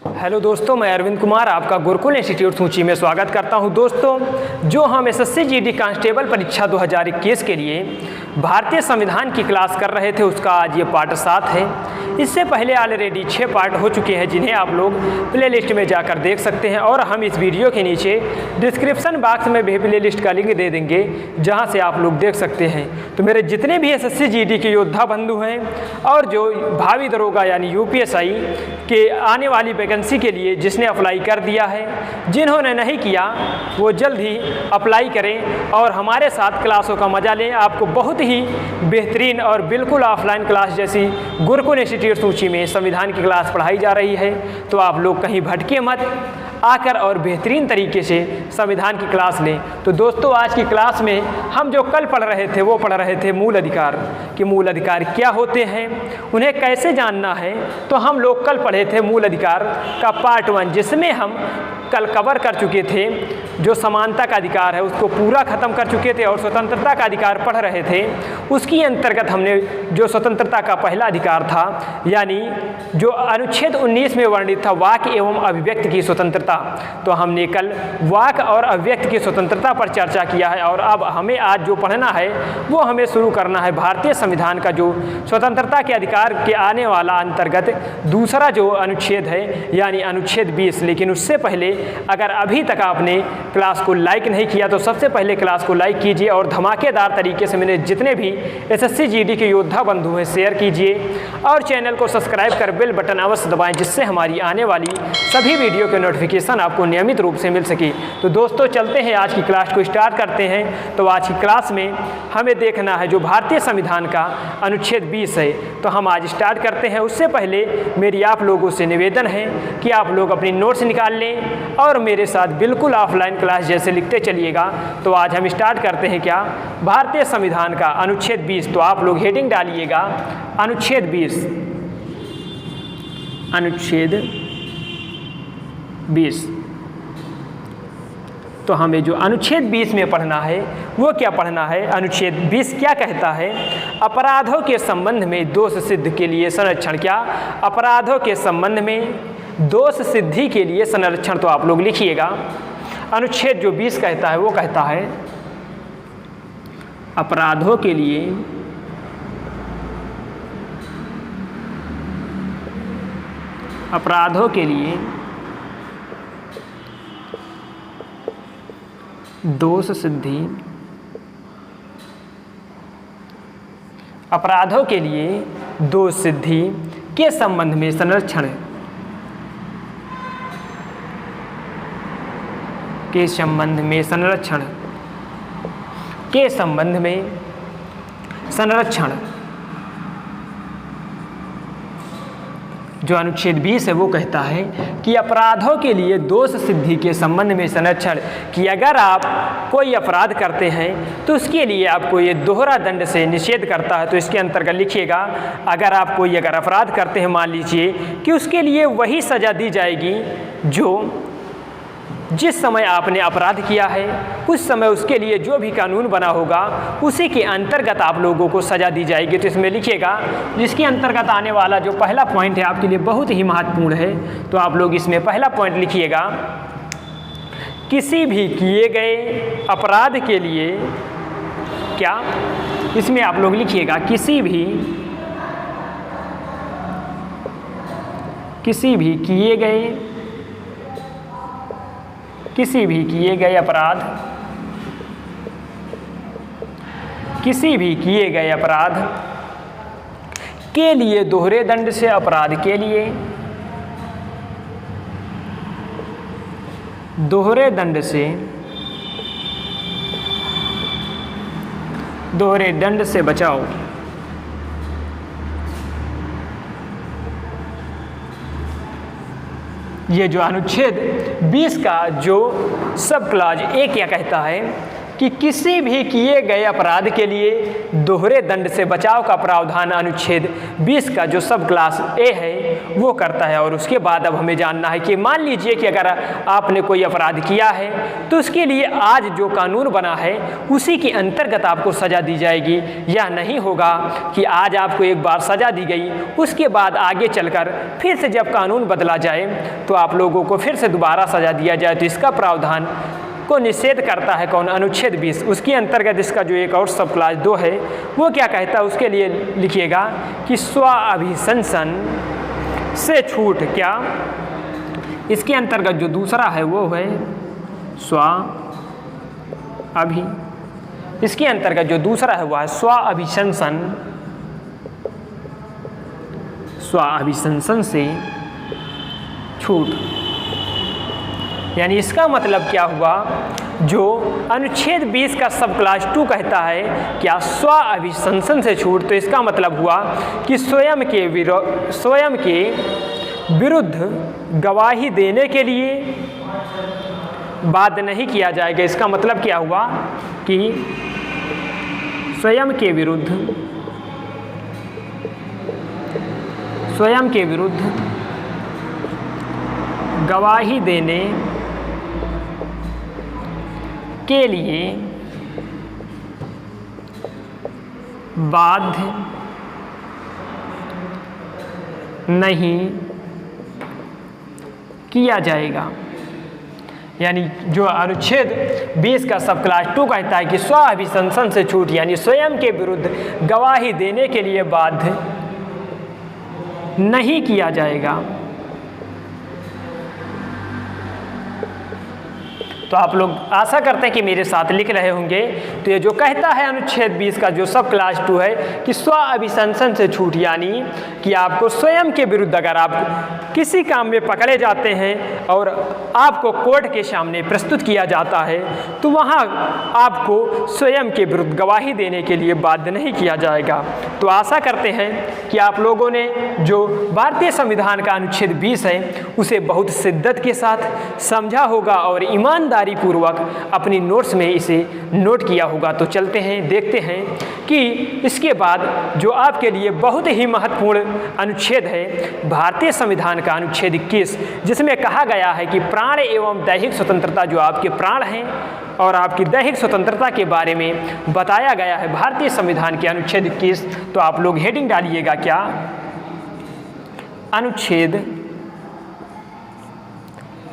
Hello दोस्तों, मैं अरविंद कुमार आपका गुरुकुल इंस्टीट्यूट सूची में स्वागत करता हूं। दोस्तों, जो हम एसएससी जीडी कांस्टेबल परीक्षा 2021 के लिए भारतीय संविधान की क्लास कर रहे थे, उसका आज ये पार्ट 7 है। इससे पहले ऑलरेडी 6 पार्ट हो चुके हैं, जिन्हें आप लोग प्लेलिस्ट में जाकर देख सकते हैं और हम इस वीडियो के नीचे डिस्क्रिप्शन बॉक्स में भी प्लेलिस्ट का लिंक दे देंगे, जहां से आप लोग देख सकते हैं। तो मेरे जितने भी एसएससी जीडी के योद्धा बंधु हैं और जो भावी दरोगा यानी यूपीएसआई के आने वाली वैकेंसी के लिए जिसने अप्लाई कर दिया है, जिन्होंने नहीं किया वो जल्द ही अप्लाई करें और हमारे साथ क्लासों का मजा लें। आपको बहुत ही बेहतरीन और बिल्कुल ऑफलाइन क्लास जैसी गुरुकुल इंस्टीट्यूट सूची में संविधान की क्लास पढ़ाई जा रही है। तो आप लोग कहीं भटके मत, आकर और बेहतरीन तरीके से संविधान की क्लास लें। तो दोस्तों, आज की क्लास में हम जो कल पढ़ रहे थे वो पढ़ रहे थे मूल अधिकार कि मूल अधिकार क्या होते हैं, उन्हें कैसे जानना है। तो हम लोग कल पढ़े थे मूल अधिकार का पार्ट 1, जिसमें हम कल कवर कर चुके थे। जो समानता का अधिकार है उसको पूरा ख़त्म कर चुके थे और स्वतंत्रता का अधिकार पढ़ रहे थे। उसकी अंतर्गत हमने जो स्वतंत्रता का पहला अधिकार था, यानी जो अनुच्छेद 19 में वर्णित था वाक एवं अभिव्यक्ति की स्वतंत्रता, तो हमने कल वाक और अभिव्यक्ति की स्वतंत्रता पर चर्चा किया है। और अब हमें आज जो पढ़ना है वो हमें शुरू करना है भारतीय संविधान का जो स्वतंत्रता के अधिकार के आने वाला अंतर्गत दूसरा जो अनुच्छेद है, यानी अनुच्छेद 20। लेकिन उससे पहले अगर अभी तक आपने क्लास को लाइक नहीं किया तो सबसे पहले क्लास को लाइक कीजिए और धमाकेदार तरीके से मैंने जितने भी एसएससी जीडी के योद्धा बंधु हैं शेयर कीजिए और चैनल को सब्सक्राइब कर बेल बटन अवश्य दबाएं, जिससे हमारी आने वाली सभी वीडियो के नोटिफिकेशन आपको नियमित रूप से मिल सके। तो दोस्तों, चलते हैं आज की क्लास को स्टार्ट करते हैं। तो आज की क्लास में हमें देखना है जो भारतीय संविधान का अनुच्छेद 20 है। तो हम आज स्टार्ट करते हैं। उससे पहले मेरी आप लोगों से निवेदन है कि आप लोग अपनी नोट्स निकाल लें और मेरे साथ बिल्कुल ऑफलाइन क्लास जैसे लिखते चलिएगा। तो आज हम स्टार्ट करते हैं क्या, भारतीय संविधान का अनुच्छेद 20। तो आप लोग हेडिंग डालिएगा अनुच्छेद 20, अनुच्छेद 20। तो हमें जो अनुच्छेद 20 में पढ़ना है वो क्या पढ़ना है। अनुच्छेद 20 क्या कहता है? अपराधों के संबंध में दोष सिद्ध के लिए संरक्षण। क्या? अपराधों के संबंध में दोष सिद्धि के लिए संरक्षण। तो आप लोग लिखिएगा अनुच्छेद जो 20 कहता है वो कहता है अपराधों के लिए दोष सिद्धि, अपराधों के लिए दोष सिद्धि के संबंध में संरक्षण, के संबंध में संरक्षण, के संबंध में संरक्षण। जो अनुच्छेद 20 है वो कहता है कि अपराधों के लिए दोष सिद्धि के संबंध में संरक्षण, कि अगर आप कोई अपराध करते हैं तो उसके लिए आपको ये दोहरा दंड से निषेध करता है। तो इसके अंतर्गत लिखिएगा, अगर आप कोई अपराध करते हैं, मान लीजिए कि उसके लिए वही सज़ा दी जाएगी जो जिस समय आपने अपराध किया है उस समय उसके लिए जो भी कानून बना होगा उसी के अंतर्गत आप लोगों को सज़ा दी जाएगी। तो इसमें लिखिएगा, जिसके अंतर्गत आने वाला जो पहला पॉइंट है आपके लिए बहुत ही महत्वपूर्ण है। तो आप लोग इसमें पहला पॉइंट लिखिएगा, किसी भी किए गए अपराध के लिए, क्या इसमें आप लोग लिखिएगा, किसी भी किए गए अपराध के लिए दोहरे दंड से, अपराध के लिए दोहरे दंड से बचाओ। ये जो अनुच्छेद 20 का जो सब क्लॉज ए क्या कहता है कि किसी भी किए गए अपराध के लिए दोहरे दंड से बचाव का प्रावधान अनुच्छेद 20 का जो सब क्लास ए है वो करता है। और उसके बाद अब हमें जानना है कि मान लीजिए कि अगर आपने कोई अपराध किया है तो उसके लिए आज जो कानून बना है उसी के अंतर्गत आपको सज़ा दी जाएगी। यह नहीं होगा कि आज आपको एक बार सज़ा दी गई, उसके बाद आगे चलकर फिर से जब कानून बदला जाए तो आप लोगों को फिर से दोबारा सज़ा दिया जाए। तो इसका प्रावधान को निषेध करता है कौन? अनुच्छेद 20। उसके अंतर्गत इसका जो एक और सब क्लास 2 है वो क्या कहता है? उसके लिए लिखिएगा कि स्व अभिशंसन से छूट। क्या? इसके अंतर्गत जो दूसरा है वो है स्व अभि, इसके अंतर्गत जो दूसरा है वह है स्व अभिशंसन, स्व अभिशंसन से छूट। यानी इसका मतलब क्या हुआ? जो अनुच्छेद 20 का सब क्लास 2 कहता है क्या? स्व अभिशंसन से छूट। तो इसका मतलब हुआ कि स्वयं के विरुद्ध गवाही देने के लिए बाध्य नहीं किया जाएगा। इसका मतलब क्या हुआ कि स्वयं के विरुद्ध गवाही देने के लिए बाध्य नहीं किया जाएगा। यानी जो अनुच्छेद 20 का सब क्लास 2 कहता है कि स्व अभिशंसन से छूट, यानी स्वयं के विरुद्ध गवाही देने के लिए बाध्य नहीं किया जाएगा। तो आप लोग आशा करते हैं कि मेरे साथ लिख रहे होंगे। तो ये जो कहता है अनुच्छेद 20 का जो सब क्लास 2 है कि स्व अभिशंसन से छूट, यानी कि आपको स्वयं के विरुद्ध अगर आप किसी काम में पकड़े जाते हैं और आपको कोर्ट के सामने प्रस्तुत किया जाता है तो वहाँ आपको स्वयं के विरुद्ध गवाही देने के लिए बाध्य नहीं किया जाएगा। तो आशा करते हैं कि आप लोगों ने जो भारतीय संविधान का अनुच्छेद 20 है उसे बहुत शिद्दत के साथ समझा होगा और ईमानदारी पूर्वक अपनी नोट्स में इसे नोट किया होगा। तो चलते हैं, देखते हैं कि इसके बाद जो आपके लिए बहुत ही महत्वपूर्ण अनुच्छेद है भारतीय संविधान का अनुच्छेद 21, जिसमें कहा गया है कि प्राण एवं दैहिक स्वतंत्रता, जो आपके प्राण हैं और आपकी दैहिक स्वतंत्रता के बारे में बताया गया है भारतीय संविधान के अनुच्छेद 21। तो आप लोग हेडिंग डालिएगा क्या? अनुच्छेद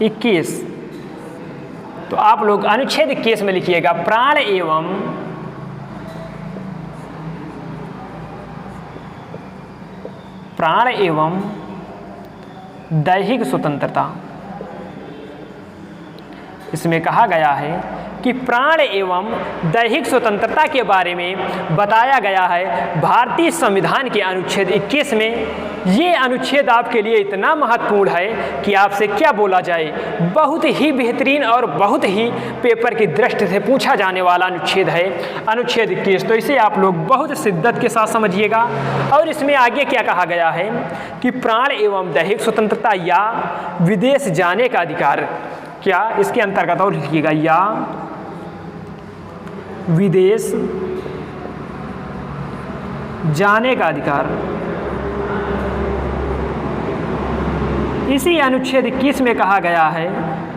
21। तो आप लोग अनुच्छेद 21 में लिखिएगा प्राण एवं दैहिक स्वतंत्रता। इसमें कहा गया है कि प्राण एवं दैहिक स्वतंत्रता के बारे में बताया गया है भारतीय संविधान के अनुच्छेद 21 में। ये अनुच्छेद आपके लिए इतना महत्वपूर्ण है कि आपसे क्या बोला जाए। बहुत ही बेहतरीन और बहुत ही पेपर की दृष्टि से पूछा जाने वाला अनुच्छेद है अनुच्छेद 21। तो इसे आप लोग बहुत शिद्दत के साथ समझिएगा। और इसमें आगे क्या कहा गया है कि प्राण एवं दैहिक स्वतंत्रता या विदेश जाने का अधिकार। क्या? इसके अंतर्गत और लिखिएगा या विदेश जाने का अधिकार। इसी अनुच्छेद 21 में कहा गया है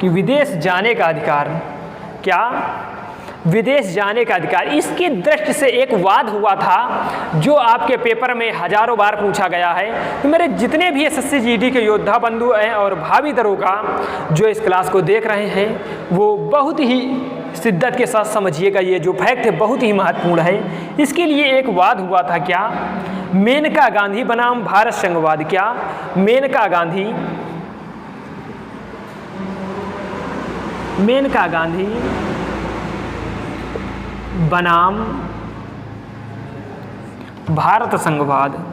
कि विदेश जाने का अधिकार। क्या? विदेश जाने का अधिकार। इसकी दृष्टि से एक वाद हुआ था जो आपके पेपर में हजारों बार पूछा गया है। तो मेरे जितने भी एसएससी जीडी के योद्धा बंधु हैं और भावी दरोगा जो इस क्लास को देख रहे हैं वो बहुत ही शिद्दत के साथ समझिएगा। ये जो फैक्ट है बहुत ही महत्वपूर्ण है। इसके लिए एक वाद हुआ था क्या? मेनका गांधी बनाम भारत संघवाद। क्या? मेनका गांधी बनाम भारत संघवाद।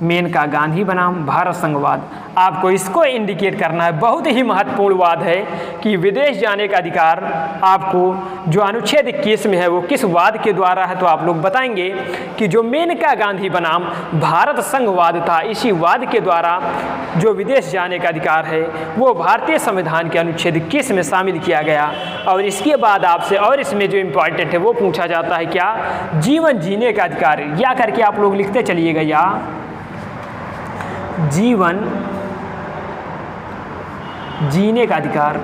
मेनका गांधी बनाम भारत संघवाद। आपको इसको इंडिकेट करना है। बहुत ही महत्वपूर्ण वाद है कि विदेश जाने का अधिकार आपको जो अनुच्छेद 21 में है वो किस वाद के द्वारा है, तो आप लोग बताएंगे कि जो मेनका गांधी बनाम भारत संघवाद था, इसी वाद के द्वारा जो विदेश जाने का अधिकार है वो भारतीय संविधान के अनुच्छेद 21 में शामिल किया गया। और इसके बाद आपसे और इसमें जो इम्पॉर्टेंट है वो पूछा जाता है क्या, जीवन जीने का अधिकार। या करके आप लोग लिखते चलिएगा, या जीवन जीने का अधिकार।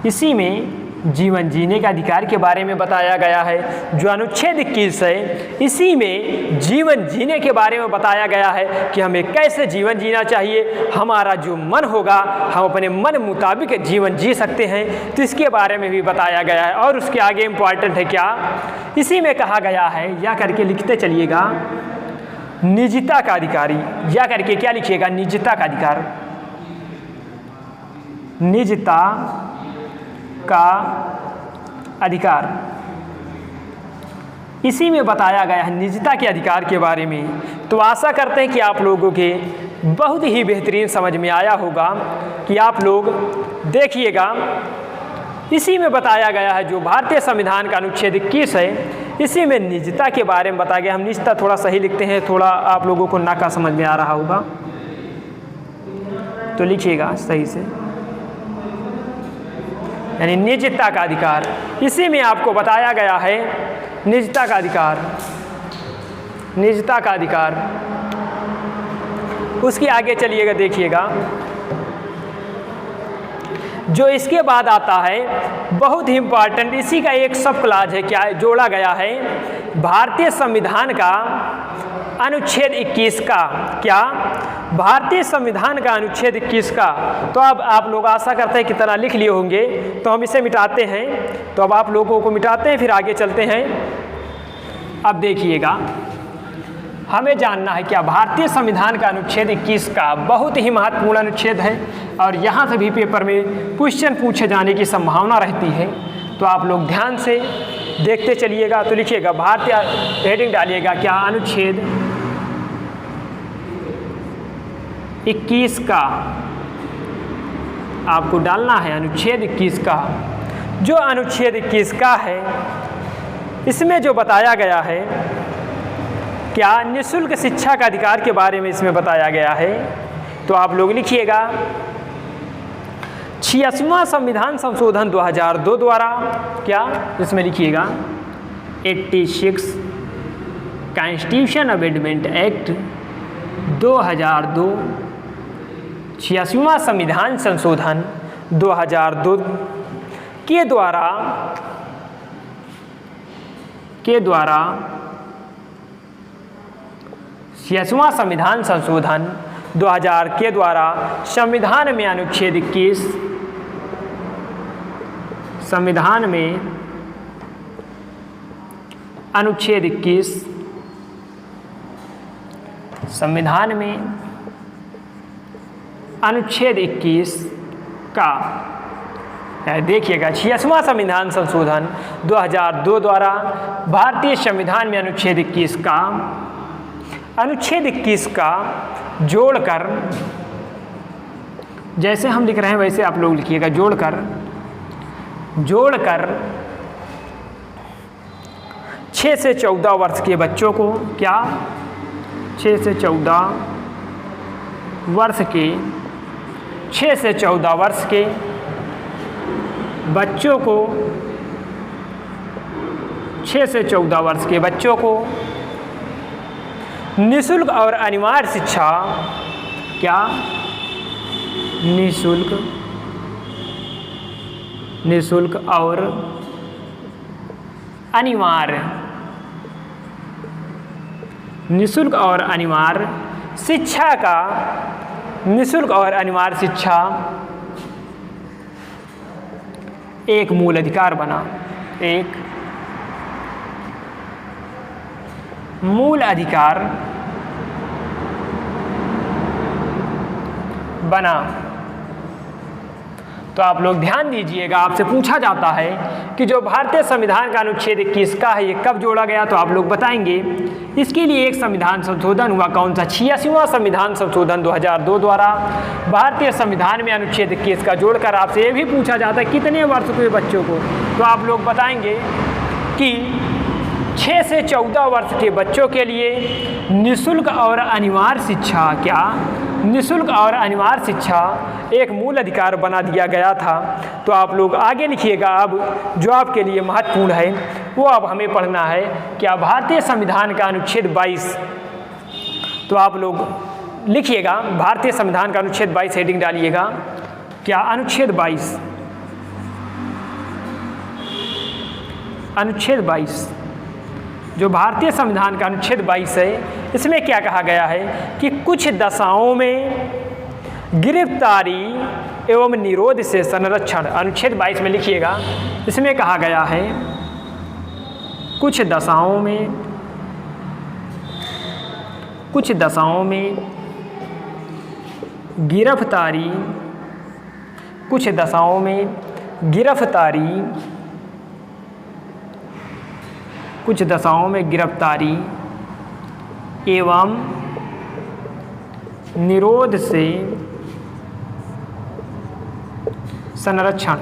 इसी में जीवन जीने का अधिकार के बारे में बताया गया है। जो अनुच्छेद 21 है इसी में जीवन जीने के बारे में बताया गया है कि हमें कैसे जीवन जीना चाहिए, हमारा जो मन होगा हम अपने मन मुताबिक जीवन जी सकते हैं, तो इसके बारे में भी बताया गया है। और उसके आगे इम्पॉर्टेंट है क्या, इसी में कहा गया है, या करके लिखते चलिएगा, निजता का अधिकारी। या करके क्या लिखिएगा, निजता का अधिकार। निजता का अधिकार, इसी में बताया गया है निजता के अधिकार के बारे में। तो आशा करते हैं कि आप लोगों के बहुत ही बेहतरीन समझ में आया होगा कि आप लोग देखिएगा। इसी में बताया गया है जो भारतीय संविधान का अनुच्छेद 21 है, इसी में निजता के बारे में बताया गया। हम निजता थोड़ा सही लिखते हैं, थोड़ा आप लोगों को नाका समझ में आ रहा होगा तो लिखिएगा सही से, यानी निजता का अधिकार। इसी में आपको बताया गया है निजता का अधिकार, निजता का अधिकार। उसके आगे चलिएगा, देखिएगा जो इसके बाद आता है बहुत ही इम्पॉर्टेंट, इसी का एक सब क्लास है, क्या जोड़ा गया है भारतीय संविधान का अनुच्छेद 21 का। क्या, भारतीय संविधान का अनुच्छेद 21 का। तो अब आप लोग आशा करते हैं कितना लिख लिए होंगे, तो हम इसे मिटाते हैं। तो अब आप लोगों को मिटाते हैं, फिर आगे चलते हैं। अब देखिएगा, हमें जानना है क्या, भारतीय संविधान का अनुच्छेद 21 का बहुत ही महत्वपूर्ण अनुच्छेड है और यहाँ से भी पेपर में क्वेश्चन पूछे जाने की संभावना रहती है। तो आप लोग ध्यान से देखते चलिएगा। तो लिखिएगा, भारतीय हेडिंग डालिएगा क्या, अनुच्छेद 21 का आपको डालना है, अनुच्छेद 21 का। जो अनुच्छेद 21 का है इसमें जो बताया गया है क्या, निःशुल्क शिक्षा का अधिकार के बारे में इसमें बताया गया है। तो आप लोग लिखिएगा 86वां संविधान संशोधन 2002 द्वारा, क्या इसमें लिखिएगा 86 कॉन्स्टिट्यूशन अमेंडमेंट एक्ट 2002, 86वां संविधान संशोधन 2002 के द्वारा 86वां संविधान संशोधन 2000 के द्वारा संविधान में अनुच्छेद 21, संविधान में अनुच्छेद 21, संविधान में अनुच्छेद 21 का, देखिएगा 86वां संविधान संशोधन 2002 द्वारा भारतीय संविधान में अनुच्छेद 21 का, अनुच्छेद 21 का जोड़कर, जैसे हम लिख रहे हैं वैसे आप लोग लिखिएगा, जोड़कर 6 से 14 वर्ष के बच्चों को, क्या 6 से 14 वर्ष के 6 से 14 वर्ष के बच्चों को, 6 से 14 वर्ष के बच्चों को निःशुल्क और अनिवार्य शिक्षा, क्या निःशुल्क और अनिवार्य, निःशुल्क और अनिवार्य शिक्षा का, निःशुल्क और अनिवार्य शिक्षा एक मूल अधिकार बना, एक मूल अधिकार बना। तो तो आप लोग ध्यान दीजिएगा, आपसे पूछा जाता है कि जो भारतीय संविधान का अनुच्छेद 21 का है ये कब जोड़ा गया, तो आप लोग बताएंगे। इसके लिए एक संविधान संशोधन हुआ, कौन सा? 86वां संविधान संशोधन 2002 द्वारा भारतीय संविधान में अनुच्छेद 21 का जोड़कर आपसे ये भी पूछा जाता है कितने वर्ष के बच्चों को, तो आप लोग बताएंगे कि 6 से 14 वर्ष के बच्चों के लिए निःशुल्क और अनिवार्य शिक्षा, क्या निःशुल्क और अनिवार्य शिक्षा एक मूल अधिकार बना दिया गया था। तो आप लोग आगे लिखिएगा। अब जो आपके लिए महत्वपूर्ण है वो अब हमें पढ़ना है, क्या भारतीय संविधान का अनुच्छेद 22, तो आप लोग लिखिएगा भारतीय संविधान का अनुच्छेद 22 हेडिंग डालिएगा। क्या अनुच्छेद 22, अनुच्छेद 22 जो भारतीय संविधान का अनुच्छेद 22 है, इसमें क्या कहा गया है कि कुछ दशाओं में गिरफ्तारी एवं निरोध से संरक्षण, अनुच्छेद 22 में लिखिएगा, इसमें कहा गया है कुछ दशाओं में गिरफ्तारी, कुछ दशाओं में गिरफ्तारी, कुछ दशाओं में गिरफ्तारी एवं निरोध से संरक्षण,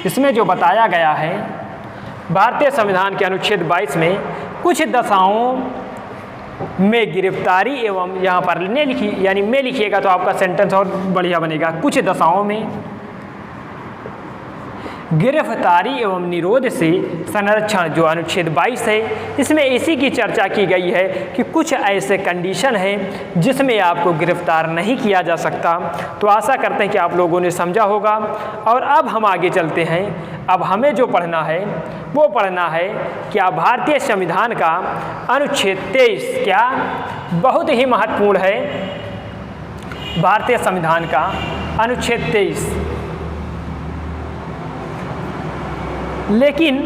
इसमें जो बताया गया है भारतीय संविधान के अनुच्छेद 22 में कुछ दशाओं में गिरफ्तारी एवं, यहाँ पर ने लिखी यानी में लिखिएगा तो आपका सेंटेंस और बढ़िया बनेगा। कुछ दशाओं में गिरफ्तारी एवं निरोध से संरक्षण जो अनुच्छेद 22 है, इसमें इसी की चर्चा की गई है कि कुछ ऐसे कंडीशन हैं जिसमें आपको गिरफ्तार नहीं किया जा सकता। तो आशा करते हैं कि आप लोगों ने समझा होगा। और अब हम आगे चलते हैं। अब हमें जो पढ़ना है वो पढ़ना है क्या भारतीय संविधान का अनुच्छेद 23, क्या बहुत ही महत्वपूर्ण है भारतीय संविधान का अनुच्छेद 23। लेकिन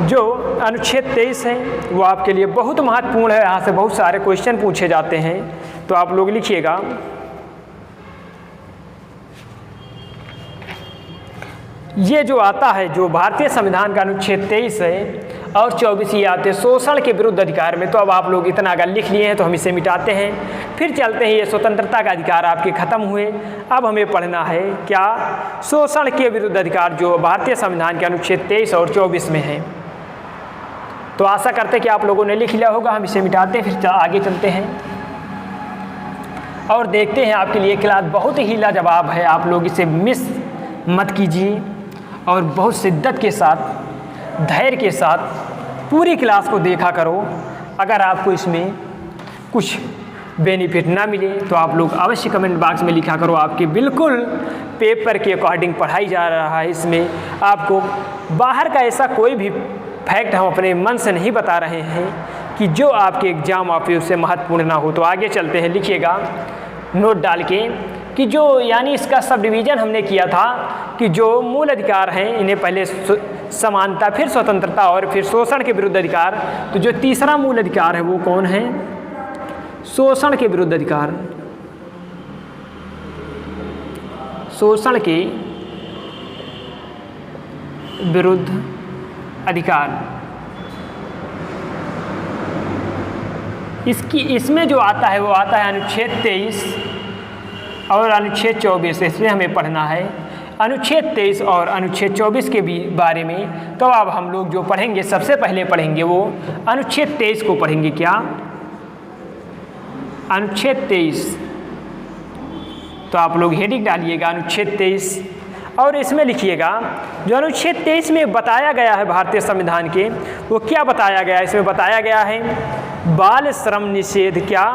जो अनुच्छेद 23 है वो आपके लिए बहुत महत्वपूर्ण है, यहाँ से बहुत सारे क्वेश्चन पूछे जाते हैं। तो आप लोग लिखिएगा, ये जो आता है जो भारतीय संविधान का अनुच्छेद 23 है और 24 ये आते हैं शोषण के विरुद्ध अधिकार में। तो अब आप लोग इतना अगर लिख लिए हैं तो हम इसे मिटाते हैं। फिर चलते हैं, ये स्वतंत्रता का अधिकार आपके खत्म हुए। अब हमें पढ़ना है क्या शोषण के विरुद्ध अधिकार जो भारतीय संविधान के अनुच्छेद 23 और 24 में है। तो आशा करते हैं कि आप लोगों ने लिख लिया होगा। हम इसे मिटाते हैं, फिर आगे चलते हैं और देखते हैं। आपके लिए क्लास बहुत ही लाजवाब है, आप लोग इसे मिस मत कीजिए और बहुत शिद्दत के साथ, धैर्य के साथ पूरी क्लास को देखा करो। अगर आपको इसमें कुछ बेनिफिट ना मिले तो आप लोग अवश्य कमेंट बॉक्स में लिखा करो। आपके बिल्कुल पेपर के अकॉर्डिंग पढ़ाई जा रहा है। इसमें आपको बाहर का ऐसा कोई भी फैक्ट हम अपने मन से नहीं बता रहे हैं कि जो आपके एग्जाम ऑफिस से महत्वपूर्ण ना हो। तो आगे चलते हैं, लिखिएगा नोट डाल के कि जो यानी इसका सब डिवीज़न हमने किया था कि जो मूल अधिकार हैं इन्हें पहले समानता, फिर स्वतंत्रता और फिर शोषण के विरुद्ध अधिकार। तो जो तीसरा मूल अधिकार है वो कौन है? शोषण के विरुद्ध अधिकार। शोषण के विरुद्ध अधिकार, इसमें जो आता है वो आता है अनुच्छेद 23 और अनुच्छेद 24। इसमें हमें पढ़ना है अनुच्छेद 23 और अनुच्छेद 24 के भी बारे में। तो अब हम लोग जो पढ़ेंगे, सबसे पहले पढ़ेंगे वो अनुच्छेद 23 को पढ़ेंगे। क्या? अनुच्छेद 23। तो आप लोग हेडिंग डालिएगा अनुच्छेद 23 और इसमें लिखिएगा जो अनुच्छेद 23 में बताया गया है भारतीय संविधान के, वो क्या बताया गया है? इसमें बताया गया है बाल श्रम निषेध। क्या?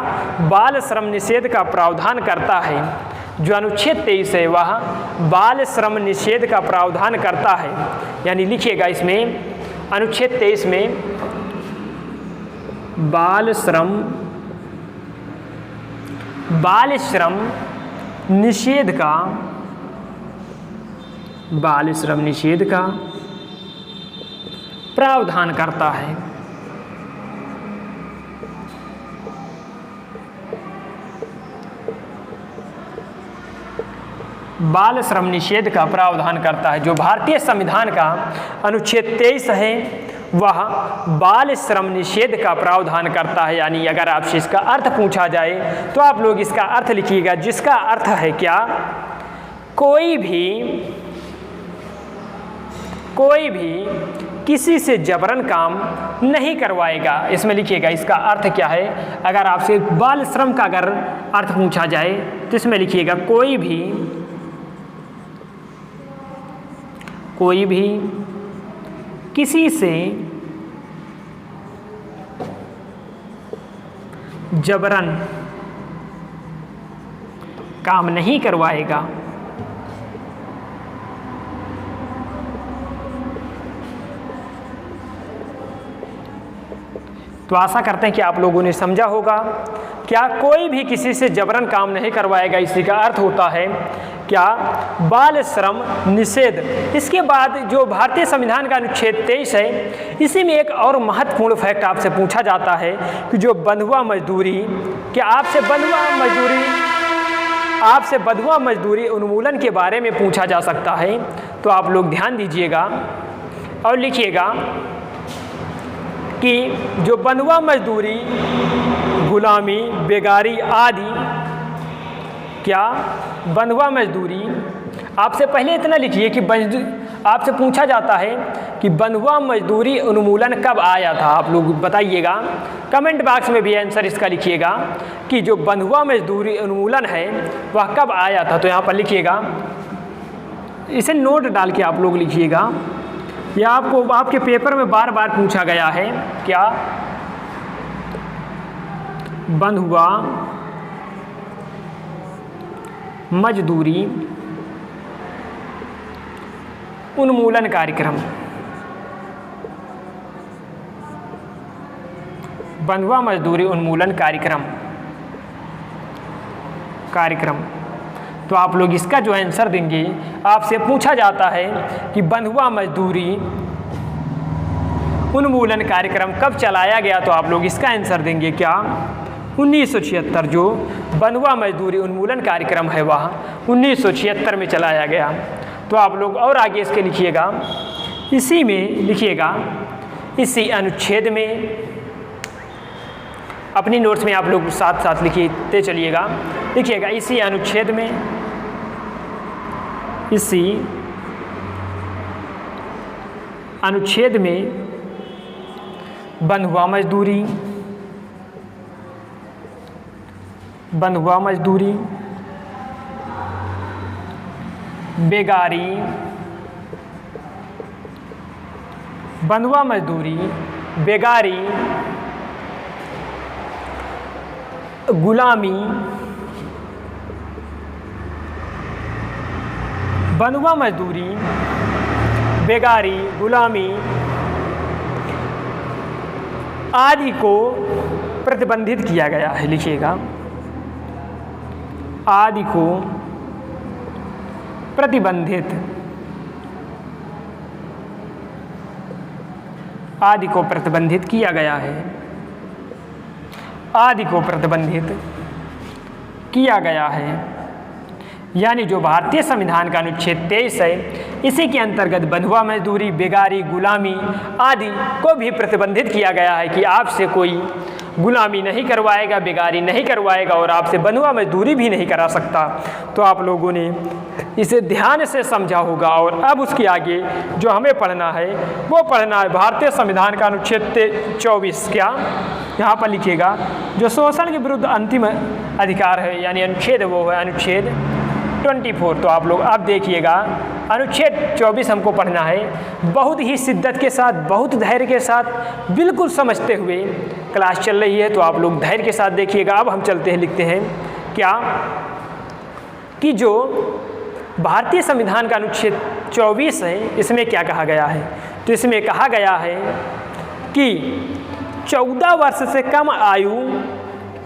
बाल श्रम निषेध का प्रावधान करता है। जो अनुच्छेद 23 है वह बाल श्रम निषेध का प्रावधान करता है। यानी लिखिएगा इसमें अनुच्छेद 23 में बाल श्रम निषेध का, बाल श्रम निषेध का प्रावधान करता है। बाल श्रम निषेध का प्रावधान करता है। जो भारतीय संविधान का अनुच्छेद 23 है वह बाल श्रम निषेध का प्रावधान करता है। यानी अगर आपसे इसका अर्थ पूछा जाए तो आप लोग इसका अर्थ लिखिएगा, जिसका अर्थ है क्या, कोई भी किसी से जबरन काम नहीं करवाएगा। इसमें लिखिएगा इसका अर्थ क्या है। अगर आपसे बाल श्रम का अगर अर्थ पूछा जाए तो इसमें लिखिएगा कोई भी किसी से जबरन काम नहीं करवाएगा। तो आशा करते हैं कि आप लोगों ने समझा होगा। क्या कोई भी किसी से जबरन काम नहीं करवाएगा, इसी का अर्थ होता है क्या, बाल श्रम निषेध। इसके बाद जो भारतीय संविधान का अनुच्छेद 23 है, इसी में एक और महत्वपूर्ण फैक्ट आपसे पूछा जाता है कि जो बंधुआ मजदूरी, क्या आपसे बंधुआ मजदूरी उन्मूलन के बारे में पूछा जा सकता है। तो आप लोग ध्यान दीजिएगा और लिखिएगा कि जो बंधुआ मजदूरी, गुलामी, बेगारी आदि, क्या बंधुआ मजदूरी, आपसे पहले इतना लिखिए कि आपसे पूछा जाता है कि बंधुआ मजदूरी उन्मूलन कब आया था। आप लोग बताइएगा, कमेंट बॉक्स में भी आंसर इसका लिखिएगा कि जो बंधुआ मजदूरी उन्मूलन है वह कब आया था। तो यहाँ पर लिखिएगा, इसे नोट डाल के आप लोग लिखिएगा। यह आपको आपके पेपर में बार बार पूछा गया है, क्या बंधुआ मजदूरी उन्मूलन कार्यक्रम, बंधुआ मजदूरी उन्मूलन कार्यक्रम। तो आप लोग इसका जो आंसर देंगे, आपसे पूछा जाता है कि बंधुआ मजदूरी उन्मूलन कार्यक्रम कब चलाया गया, तो आप लोग इसका आंसर देंगे क्या, 1976। जो बंधुआ मजदूरी उन्मूलन कार्यक्रम है वह 1976 में चलाया गया। तो आप लोग और आगे इसके लिखिएगा, इसी में लिखिएगा, इसी अनुच्छेद में, अपनी नोट्स में आप लोग साथ साथ लिखते चलिएगा, लिखिएगा इसी अनुच्छेद में, इसी अनुच्छेद में बंधुआ मजदूरी, बेगारी, बंधुआ मजदूरी, बेगारी, गुलामी, बंधुआ मजदूरी, बेगारी, गुलामी आदि को प्रतिबंधित किया गया है। लिखिएगा, आदि को प्रतिबंधित, आदि को प्रतिबंधित किया गया है, आदि को प्रतिबंधित किया गया है। यानी जो भारतीय संविधान का अनुच्छेद 23 है, इसी के अंतर्गत बंधुआ मजदूरी, बेगारी, गुलामी आदि को भी प्रतिबंधित किया गया है कि आपसे कोई गुलामी नहीं करवाएगा, बेगारी नहीं करवाएगा और आपसे बंधुआ मजदूरी भी नहीं करा सकता। तो आप लोगों ने इसे ध्यान से समझा होगा। और अब उसके आगे जो हमें पढ़ना है वो पढ़ना है भारतीय संविधान का अनुच्छेद 24। क्या यहाँ पर लिखिएगा, जो शोषण के विरुद्ध अंतिम अधिकार है, यानी अनुच्छेद वो है अनुच्छेद 24। तो आप लोग अब देखिएगा, अनुच्छेद 24 हमको पढ़ना है। बहुत ही शिद्दत के साथ, बहुत धैर्य के साथ, बिल्कुल समझते हुए क्लास चल रही है। तो आप लोग धैर्य के साथ देखिएगा। अब हम चलते हैं, लिखते हैं क्या, कि जो भारतीय संविधान का अनुच्छेद 24 है, इसमें क्या कहा गया है। तो इसमें कहा गया है कि 14 वर्ष से कम आयु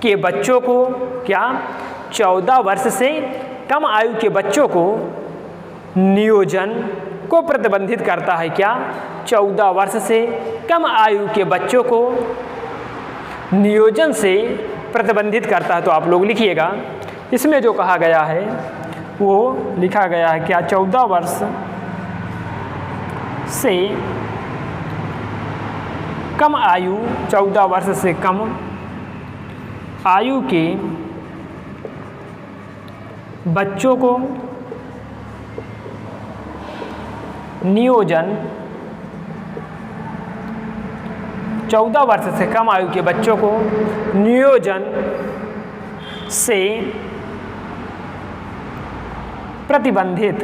के बच्चों को, क्या 14 वर्ष से कम आयु के बच्चों को नियोजन को प्रतिबंधित करता है। क्या 14 वर्ष से कम आयु के बच्चों को नियोजन से प्रतिबंधित करता है। तो आप लोग लिखिएगा, इसमें जो कहा गया है वो लिखा गया है क्या 14 वर्ष से कम आयु 14 वर्ष से कम आयु के बच्चों को नियोजन 14 वर्ष से कम आयु के बच्चों को नियोजन से प्रतिबंधित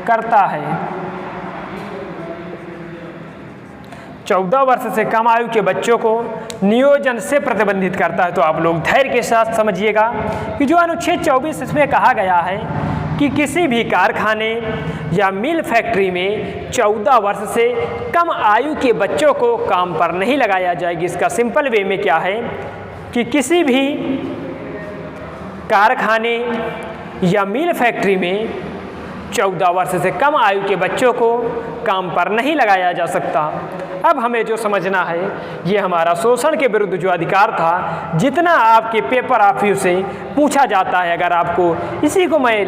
करता है। 14 वर्ष से कम आयु के बच्चों को नियोजन से प्रतिबंधित करता है। तो आप लोग धैर्य के साथ समझिएगा कि जो अनुच्छेद 24 इसमें कहा गया है कि किसी भी कारखाने या मिल फैक्ट्री में 14 वर्ष से कम आयु के बच्चों को काम पर नहीं लगाया जाएगी। इसका सिंपल वे में क्या है कि किसी भी कारखाने या मिल फैक्ट्री में 14 वर्ष से कम आयु के बच्चों को काम पर नहीं लगाया जा सकता। अब हमें जो समझना है, ये हमारा शोषण के विरुद्ध जो अधिकार था, जितना आपके पेपर ऑफिस से पूछा जाता है, अगर आपको इसी को मैं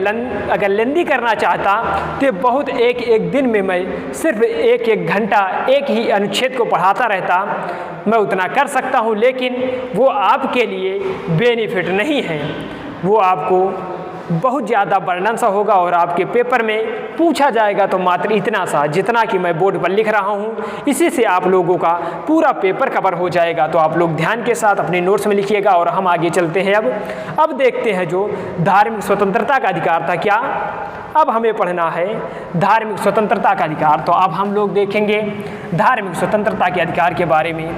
अगर लेंदी करना चाहता तो बहुत एक दिन में मैं सिर्फ एक घंटा एक ही अनुच्छेद को पढ़ाता रहता, मैं उतना कर सकता हूँ, लेकिन वो आपके लिए बेनिफिट नहीं है। वो आपको बहुत ज़्यादा वर्णन सा होगा और आपके पेपर में पूछा जाएगा तो मात्र इतना सा, जितना कि मैं बोर्ड पर लिख रहा हूँ, इसी से आप लोगों का पूरा पेपर कवर हो जाएगा। तो आप लोग ध्यान के साथ अपने नोट्स में लिखिएगा और हम आगे चलते हैं। अब देखते हैं जो धार्मिक स्वतंत्रता का अधिकार था, क्या अब हमें पढ़ना है धार्मिक स्वतंत्रता का अधिकार। तो अब हम लोग देखेंगे धार्मिक स्वतंत्रता के अधिकार के बारे में।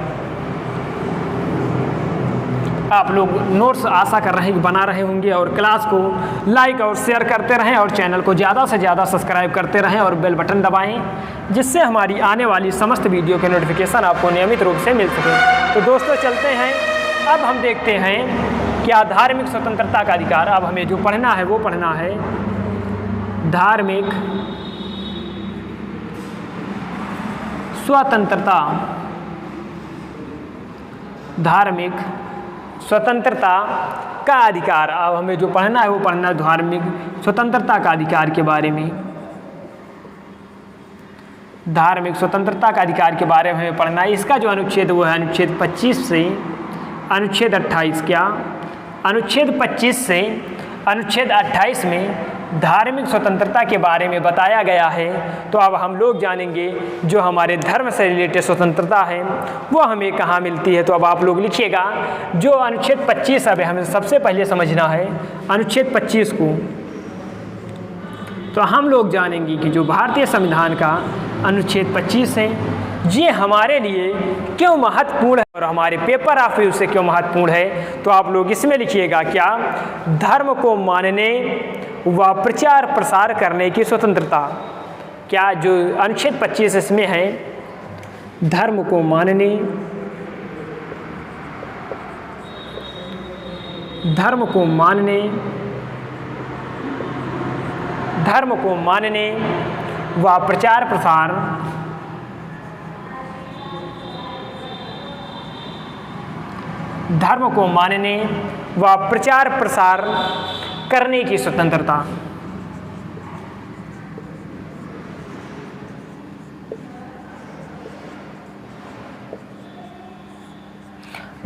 आप लोग नोट्स आशा कर रहे हैं कि बना रहे होंगे और क्लास को लाइक और शेयर करते रहें और चैनल को ज़्यादा से ज़्यादा सब्सक्राइब करते रहें और बेल बटन दबाएं, जिससे हमारी आने वाली समस्त वीडियो के नोटिफिकेशन आपको नियमित रूप से मिल सके। तो दोस्तों चलते हैं, अब हम देखते हैं क्या धार्मिक स्वतंत्रता का अधिकार। अब हमें जो पढ़ना है वो पढ़ना है धार्मिक स्वतंत्रता। धार्मिक स्वतंत्रता का अधिकार। अब हमें जो पढ़ना है वो पढ़ना है धार्मिक स्वतंत्रता का अधिकार के बारे में। धार्मिक स्वतंत्रता का अधिकार के बारे में हमें पढ़ना है। इसका जो अनुच्छेद वो है अनुच्छेद 25 से अनुच्छेद 28। क्या अनुच्छेद 25 से अनुच्छेद 28 में धार्मिक स्वतंत्रता के बारे में बताया गया है। तो अब हम लोग जानेंगे जो हमारे धर्म से रिलेटेड स्वतंत्रता है वो हमें कहाँ मिलती है। तो अब आप लोग लिखिएगा जो अनुच्छेद 25 अब हमें सबसे पहले समझना है अनुच्छेद 25 को। तो हम लोग जानेंगे कि जो भारतीय संविधान का अनुच्छेद 25 है ये हमारे लिए क्यों महत्वपूर्ण है और हमारे पेपर ऑफिस से क्यों महत्वपूर्ण है। तो आप लोग इसमें लिखिएगा क्या धर्म को मानने व प्रचार प्रसार करने की स्वतंत्रता। क्या जो अनुच्छेद 25 इसमें है धर्म को मानने, धर्म को मानने व प्रचार प्रसार धर्म को मानने व प्रचार प्रसार करने की स्वतंत्रता।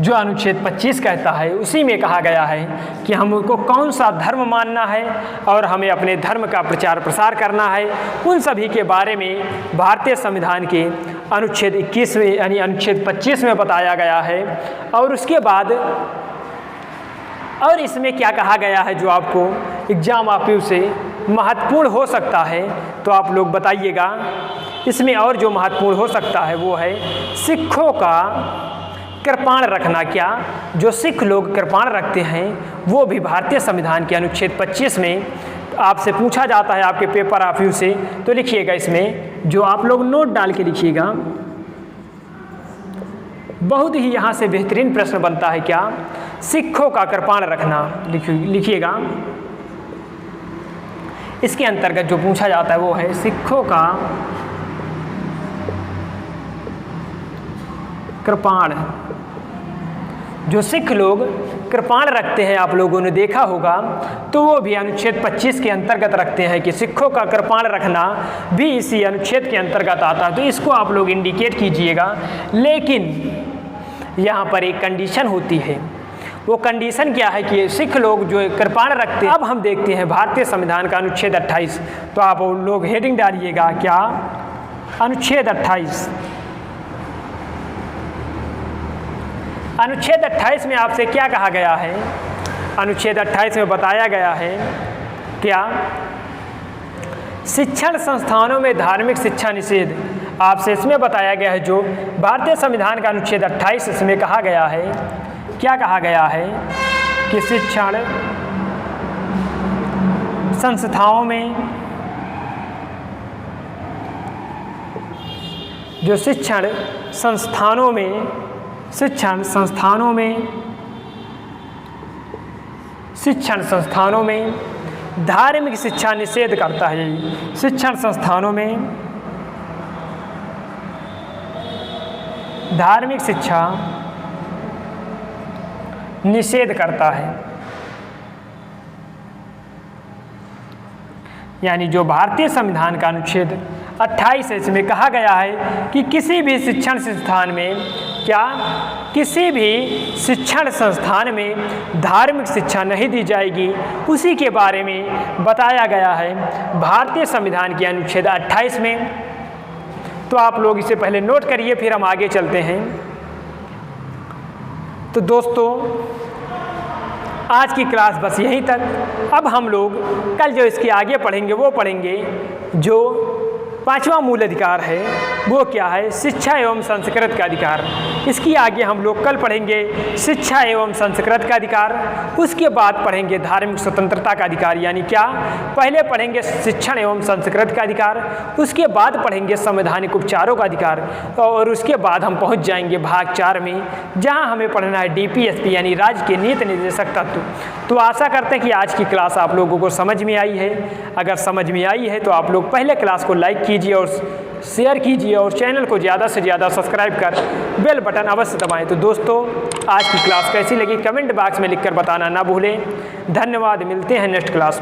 जो अनुच्छेद 25 कहता है उसी में कहा गया है कि हमको कौन सा धर्म मानना है और हमें अपने धर्म का प्रचार प्रसार करना है। उन सभी के बारे में भारतीय संविधान के अनुच्छेद 21 में यानी अनुच्छेद 25 में बताया गया है। और उसके बाद और इसमें क्या कहा गया है जो आपको एग्जाम ऑफिस से महत्वपूर्ण हो सकता है, तो आप लोग बताइएगा। इसमें और जो महत्वपूर्ण हो सकता है वो है सिखों का कृपाण रखना। क्या जो सिख लोग कृपाण रखते हैं वो भी भारतीय संविधान के अनुच्छेद 25 में आपसे पूछा जाता है आपके पेपर ऑफिस से। तो लिखिएगा इसमें जो आप लोग नोट डाल के लिखिएगा। बहुत ही यहाँ से बेहतरीन प्रश्न बनता है क्या सिखों का कृपाण रखना। लिखिएगा इसके अंतर्गत जो पूछा जाता है वो है सिखों का कृपाण जो सिख लोग कृपाण रखते हैं, आप लोगों ने देखा होगा, तो वो भी अनुच्छेद 25 के अंतर्गत रखते हैं कि सिखों का कृपाण रखना भी इसी अनुच्छेद के अंतर्गत आता है। तो इसको आप लोग इंडिकेट कीजिएगा। लेकिन यहाँ पर एक कंडीशन होती है। वो कंडीशन क्या है कि सिख लोग जो कृपाण रखते हैं। अब हम देखते हैं भारतीय संविधान का अनुच्छेद 28। तो आप लोग हेडिंग डालिएगा, क्या? अनुच्छेद 28। अनुच्छेद 28 में आपसे क्या कहा गया है? अनुच्छेद 28 में बताया गया है क्या? शिक्षण संस्थानों में धार्मिक शिक्षा निषेध। आपसे इसमें बताया गया है, जो भारतीय संविधान का अनुच्छेद 28, इसमें कहा गया है, क्या कहा गया है कि शिक्षण संस्थाओं में, जो शिक्षण संस्थानों में धार्मिक शिक्षा निषेध करता है। शिक्षण संस्थानों में धार्मिक शिक्षा निषेध करता है। यानी जो भारतीय संविधान का अनुच्छेद 28 है, इसमें कहा गया है कि किसी भी शिक्षण संस्थान में, क्या? किसी भी शिक्षण संस्थान में धार्मिक शिक्षा नहीं दी जाएगी। उसी के बारे में बताया गया है भारतीय संविधान के अनुच्छेद 28 में। तो आप लोग इसे पहले नोट करिए, फिर हम आगे चलते हैं। तो दोस्तों, आज की क्लास बस यहीं तक। अब हम लोग कल जो इसके आगे पढ़ेंगे वो पढ़ेंगे जो 5वां मूल अधिकार है, वो क्या है? शिक्षा एवं संस्कृत का अधिकार। इसकी आगे हम लोग कल पढ़ेंगे शिक्षा एवं संस्कृत का अधिकार। उसके बाद पढ़ेंगे धार्मिक स्वतंत्रता का अधिकार। यानी क्या? पहले पढ़ेंगे शिक्षण एवं संस्कृत का अधिकार, उसके बाद पढ़ेंगे संवैधानिक उपचारों का अधिकार, और उसके बाद हम पहुंच जाएंगे भाग 4 में, जहां हमें पढ़ना है DPSP यानी राज्य के नीति निर्देशक तत्व। तो आशा करते हैं कि आज की क्लास आप लोगों को समझ में आई है। अगर समझ में आई है तो आप लोग पहले क्लास को लाइक कीजिए और शेयर कीजिए, और चैनल को ज़्यादा से ज़्यादा सब्सक्राइब कर बेल बटन अवश्य दबाएं। तो दोस्तों, आज की क्लास कैसी लगी कमेंट बॉक्स में लिखकर बताना ना भूलें। धन्यवाद, मिलते हैं नेक्स्ट क्लास में।